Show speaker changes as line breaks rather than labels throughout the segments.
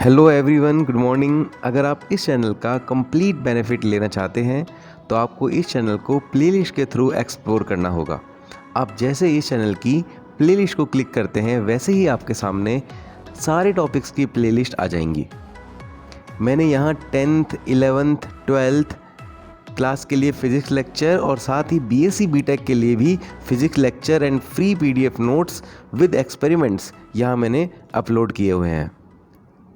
Hello everyone, good morning. अगर आप इस चैनल का कंप्लीट बेनिफिट लेना चाहते हैं तो आपको इस चैनल को प्लेलिस्ट के थ्रू एक्सप्लोर करना होगा। आप जैसे इस चैनल की प्लेलिस्ट को क्लिक करते हैं वैसे ही आपके सामने सारे टॉपिक्स की प्लेलिस्ट आ जाएंगी। मैंने यहाँ 10th, 11th, 12th क्लास के लिए फ़िज़िक्स लेक्चर और साथ ही बीएससी बीटेक के लिए भी physics lecture and free PDF notes with experiments यहाँ मैंने अपलोड किए हुए हैं।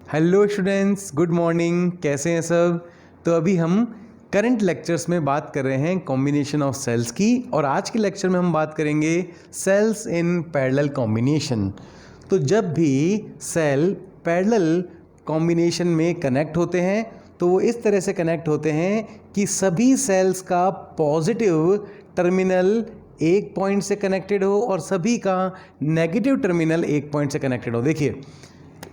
Hello students, good morning. कैसे हैं सब? तो अभी हम करंट लेक्चर्स में बात कर रहे हैं कॉम्बिनेशन ऑफ सेल्स की, और आज के लेक्चर में हम बात करेंगे सेल्स इन पैरेलल कॉम्बिनेशन। तो जब भी सेल पैरेलल कॉम्बिनेशन में कनेक्ट होते हैं तो वो इस तरह से कनेक्ट होते हैं कि सभी सेल्स का पॉजिटिव टर्मिनल एक पॉइंट से कनेक्टेड हो और सभी का नेगेटिव टर्मिनल एक पॉइंट से कनेक्टेड हो। देखिए,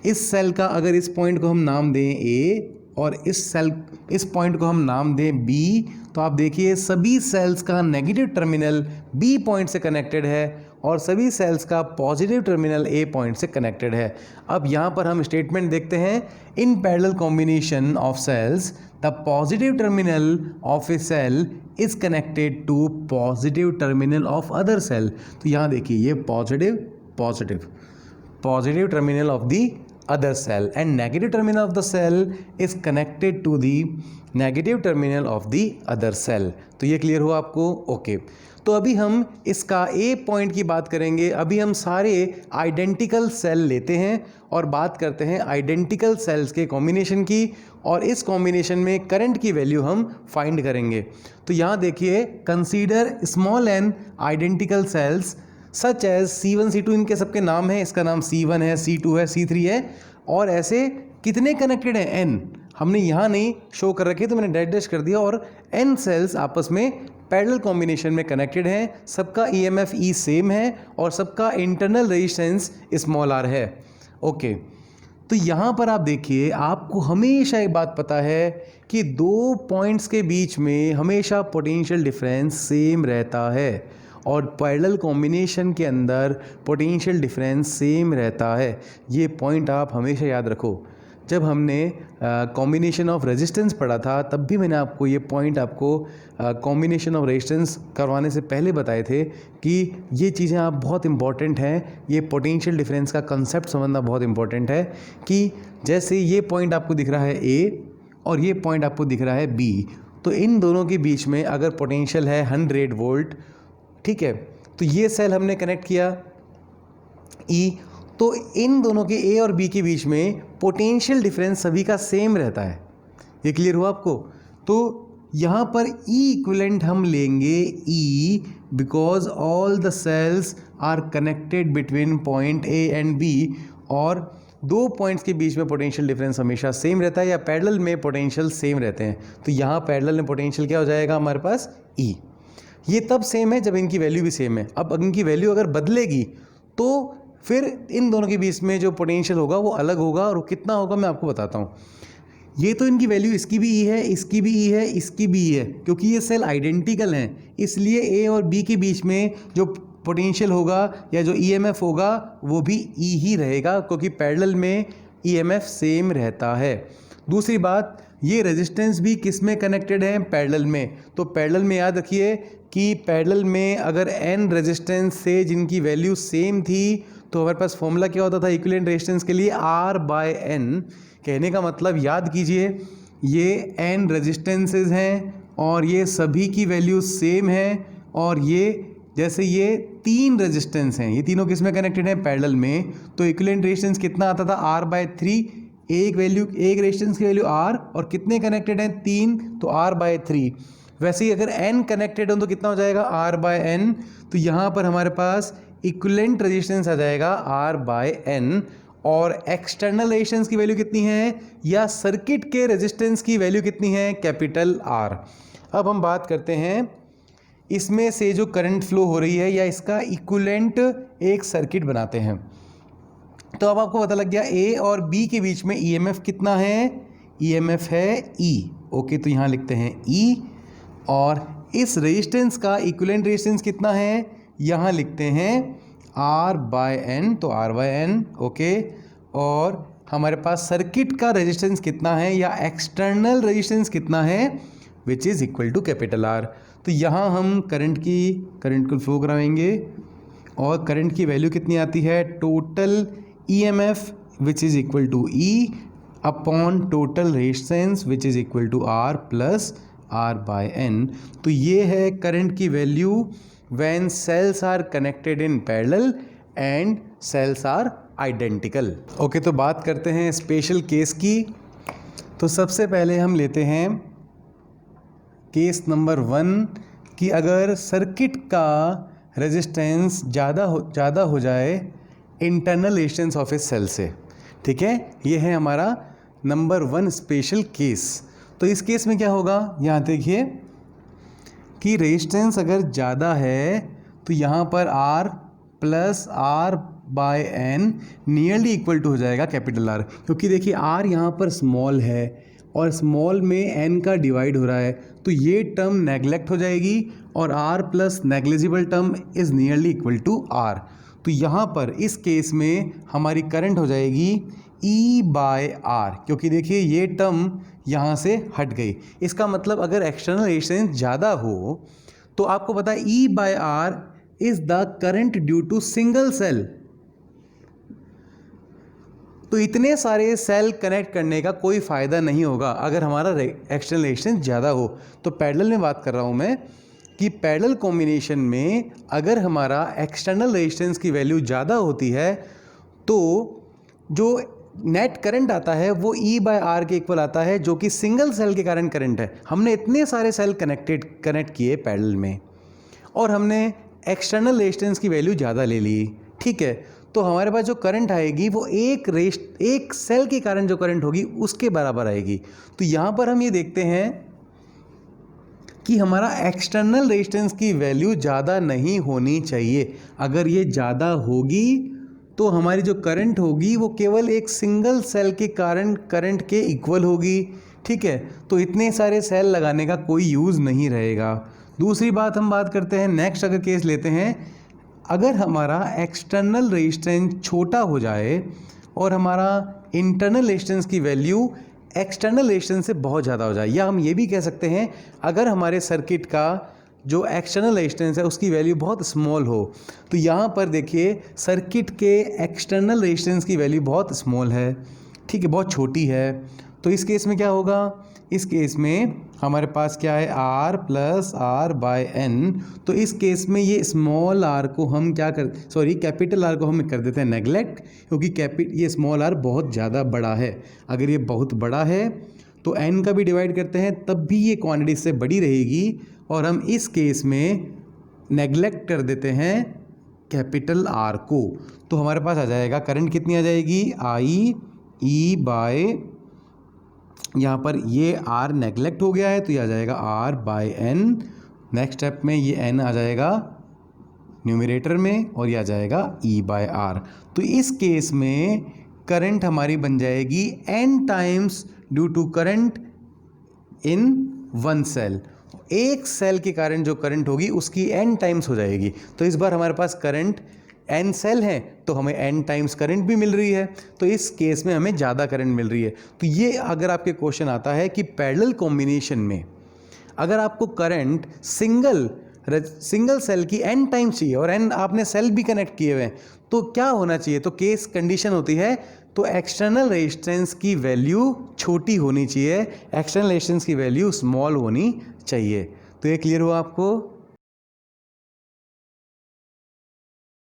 इस सेल का अगर इस पॉइंट को हम नाम दें ए और इस पॉइंट को हम नाम दें बी, तो आप देखिए सभी सेल्स का नेगेटिव टर्मिनल बी पॉइंट से कनेक्टेड है और सभी सेल्स का पॉजिटिव टर्मिनल ए पॉइंट से कनेक्टेड है। अब यहाँ पर हम स्टेटमेंट देखते हैं, in parallel combination of cells the positive terminal of a cell is connected to positive terminal of other cell. तो यहाँ देखिए, ये positive terminal of the other cell and negative terminal of the cell is connected to the negative terminal of the other cell। तो ये clear हुआ आपको? Okay. तो अभी हम इसका ए पॉइंट की बात करेंगे। अभी हम सारे आइडेंटिकल सेल लेते हैं और बात करते हैं आइडेंटिकल सेल्स के कॉम्बिनेशन की, और इस कॉम्बिनेशन में करंट की वैल्यू हम फाइंड करेंगे। तो यहाँ देखिए, consider small N identical cells such as C1 C2, इनके सबके नाम हैं। इसका नाम C1 है, C2 है, C3 है, और ऐसे कितने कनेक्टेड हैं? N हमने यहाँ नहीं शो कर रखे तो मैंने डैश कर दिया, और N सेल्स आपस में पैरेलल कॉम्बिनेशन में कनेक्टेड हैं। सबका EMF E सेम है और सबका इंटरनल रेजिस्टेंस स्मॉल r है। ओके, तो यहाँ पर आप देखिए, आपको हमेशा एक बात पता है कि दो पॉइंट्स के बीच में हमेशा पोटेंशियल डिफरेंस सेम रहता है, और पैरेलल कॉम्बिनेशन के अंदर पोटेंशियल डिफरेंस सेम रहता है। ये पॉइंट आप हमेशा याद रखो। जब हमने कॉम्बिनेशन ऑफ रेजिस्टेंस पढ़ा था तब भी मैंने आपको ये पॉइंट कॉम्बिनेशन ऑफ रेजिस्टेंस करवाने से पहले बताए थे कि ये चीज़ें आप बहुत इंपॉर्टेंट हैं। ये पोटेंशियल डिफरेंस का कंसेप्ट समझना बहुत इंपॉर्टेंट है कि जैसे ये पॉइंट आपको दिख रहा है ए और ये पॉइंट आपको दिख रहा है बी, तो इन दोनों के बीच में अगर पोटेंशियल है 100 वोल्ट, ठीक है, तो ये सेल हमने कनेक्ट किया E, तो इन दोनों के A और B के बीच में पोटेंशियल डिफरेंस सभी का सेम रहता है। ये क्लियर हुआ आपको? तो यहाँ पर E इक्विवेलेंट हम लेंगे E because all the cells are connected between point A and B, और दो पॉइंट्स के बीच में पोटेंशियल डिफरेंस हमेशा सेम रहता है, या पैरेलल में पोटेंशियल सेम रहते हैं। तो यहाँ पैरेलल में पोटेंशियल क्या हो जाएगा हमारे पास? E। ये तब सेम है जब इनकी वैल्यू भी सेम है। अब इनकी वैल्यू अगर बदलेगी तो फिर इन दोनों के बीच में जो पोटेंशियल होगा वो अलग होगा, और वो कितना होगा मैं आपको बताता हूँ। ये तो इनकी वैल्यू इसकी भी E है, इसकी भी E है, इसकी भी E है, क्योंकि ये सेल आइडेंटिकल हैं, इसलिए A और B के बीच में जो पोटेंशियल होगा या जो EMF होगा वो भी E ही रहेगा, क्योंकि पैरेलल में EMF सेम रहता है। दूसरी बात, ये रेजिस्टेंस भी किस में कनेक्टेड है? पैरेलल में। तो पैरेलल में याद रखिए कि पैरेलल में अगर N रेजिस्टेंस से जिनकी वैल्यू सेम थी तो हमारे पास फॉर्मूला क्या होता था इक्विवेलेंट रेजिस्टेंस के लिए? R/N। कहने का मतलब याद कीजिए, ये N रेजिस्टेंसेज हैं और ये सभी की वैल्यू सेम है, और ये जैसे ये 3 रेजिस्टेंस हैं, ये तीनों किस में कनेक्टेड हैं? पैरेलल में। तो इक्विवेलेंट रेजिस्टेंस कितना आता था? R/3। एक रेजिस्टेंस की वैल्यू R, और कितने कनेक्टेड हैं? 3, तो R/3। वैसे ही अगर N कनेक्टेड हो तो कितना हो जाएगा? R/N। तो यहाँ पर हमारे पास इक्विवेलेंट रेजिस्टेंस आ जाएगा R/N, और एक्सटर्नल रेजिस्टेंस की वैल्यू कितनी है, या सर्किट के रेजिस्टेंस की वैल्यू कितनी है? Capital R। अब हम बात करते हैं इसमें से जो करंट फ्लो हो रही है, या इसका इक्विवेलेंट एक सर्किट बनाते हैं। तो अब आपको पता लग गया A और B के बीच में EMF कितना है? EMF है E। ओके, तो यहाँ लिखते हैं E, और इस रेजिस्टेंस का इक्विवेलेंट रेजिस्टेंस कितना है? यहाँ लिखते हैं R/N, तो R/N। ओके, और हमारे पास सर्किट का रेजिस्टेंस कितना है या एक्सटर्नल रेजिस्टेंस कितना है, which is equal to capital R. तो यहाँ हम करंट को फ्लो कराएंगे और करंट की वैल्यू कितनी आती है, total EMF which is equal to E upon total resistance which is equal to R plus R by N. तो ये है करंट की value when cells are connected in parallel and cells are identical. Okay, तो बात करते हैं special case की। तो सबसे पहले हम लेते हैं केस नंबर 1 कि अगर सर्किट का रेजिस्टेंस ज़्यादा हो जाए internal resistance of a cell से। ठीक है, ये है हमारा नंबर 1 स्पेशल केस। तो इस केस में क्या होगा, यहाँ देखिए कि रेजिस्टेंस अगर ज़्यादा है तो यहाँ पर R plus R by N nearly equal to हो जाएगा कैपिटल आर, क्योंकि देखिए R यहाँ पर स्मॉल है और स्मॉल में n का डिवाइड हो रहा है, तो ये टर्म नेगलेक्ट हो जाएगी और R plus negligible term is nearly equal to R। तो यहाँ पर इस केस में हमारी करंट हो जाएगी E बाय आर, क्योंकि देखिए ये टर्म यहाँ से हट गई। इसका मतलब अगर एक्सटर्नल रेजिस्टेंस ज़्यादा हो तो आपको पता है E by R is the current due to single cell. तो इतने सारे सेल कनेक्ट करने का कोई फ़ायदा नहीं होगा अगर हमारा एक्सटर्नल रेजिस्टेंस ज़्यादा हो। तो पैरेलल में बात कर रहा हूँ मैं कि पैरेलल कॉम्बिनेशन में अगर हमारा एक्सटर्नल रेजिस्टेंस की वैल्यू ज़्यादा होती है तो जो नेट करंट आता है वो E बाय आर के इक्वल आता है, जो कि सिंगल सेल के कारण करंट है। हमने इतने सारे सेल कनेक्ट किए पैरेलल में और हमने एक्सटर्नल रेजिस्टेंस की वैल्यू ज़्यादा ले ली। ठीक है, तो हमारे पास जो करंट आएगी वो एक सेल के कारण जो करंट होगी उसके बराबर आएगी। तो यहाँ पर हम ये देखते हैं कि हमारा एक्सटर्नल रेजिस्टेंस की वैल्यू ज़्यादा नहीं होनी चाहिए। अगर ये ज़्यादा होगी तो हमारी जो करंट होगी वो केवल एक सिंगल सेल के कारण करंट के इक्वल होगी। ठीक है, तो इतने सारे सेल लगाने का कोई यूज़ नहीं रहेगा। दूसरी बात हम बात करते हैं, नेक्स्ट अगर केस लेते हैं, अगर हमारा एक्सटर्नल रेजिस्टेंस छोटा हो जाए और हमारा इंटरनल रेजिस्टेंस की वैल्यू एक्सटर्नल रेजिस्टेंस से बहुत ज़्यादा हो जाए, या हम ये भी कह सकते हैं अगर हमारे सर्किट का जो एक्सटर्नल रेजिस्टेंस है उसकी वैल्यू बहुत स्मॉल हो। तो यहाँ पर देखिए सर्किट के एक्सटर्नल रेजिस्टेंस की वैल्यू बहुत स्मॉल है। ठीक है, बहुत छोटी है। तो इस केस में क्या होगा, इस केस में हमारे पास क्या है, R plus R by N. तो इस केस में ये स्मॉल r को हम कैपिटल R को हम कर देते हैं नेगलेक्ट, क्योंकि ये स्मॉल r बहुत ज़्यादा बड़ा है। अगर ये बहुत बड़ा है तो n का भी डिवाइड करते हैं तब भी ये क्वांटिटी से बड़ी रहेगी, और हम इस केस में नेगलेक्ट कर देते हैं कैपिटल R को। तो हमारे पास आ जाएगा करंट कितनी आ जाएगी, I E बाय, यहाँ पर ये R नेगलेक्ट हो गया है तो ये आ जाएगा R by N। Next step में ये N आ जाएगा न्यूमरेटर में और ये आ जाएगा E बाय R। तो इस केस में करंट हमारी बन जाएगी N times due to current in one cell. एक सेल के कारण जो करंट होगी उसकी N टाइम्स हो जाएगी। तो इस बार हमारे पास करंट N सेल है तो हमें N टाइम्स करंट भी मिल रही है, तो इस केस में हमें ज़्यादा करंट मिल रही है। तो ये अगर आपके क्वेश्चन आता है कि पैरेलल कॉम्बिनेशन में अगर आपको करंट सिंगल सेल की N टाइम्स चाहिए और N आपने सेल भी कनेक्ट किए हुए हैं, तो क्या होना चाहिए, तो केस कंडीशन होती है तो एक्सटर्नल रेजिस्टेंस की वैल्यू छोटी होनी चाहिए, एक्सटर्नल रेजिस्टेंस की वैल्यू स्मॉल होनी चाहिए। तो ये क्लियर हुआ आपको।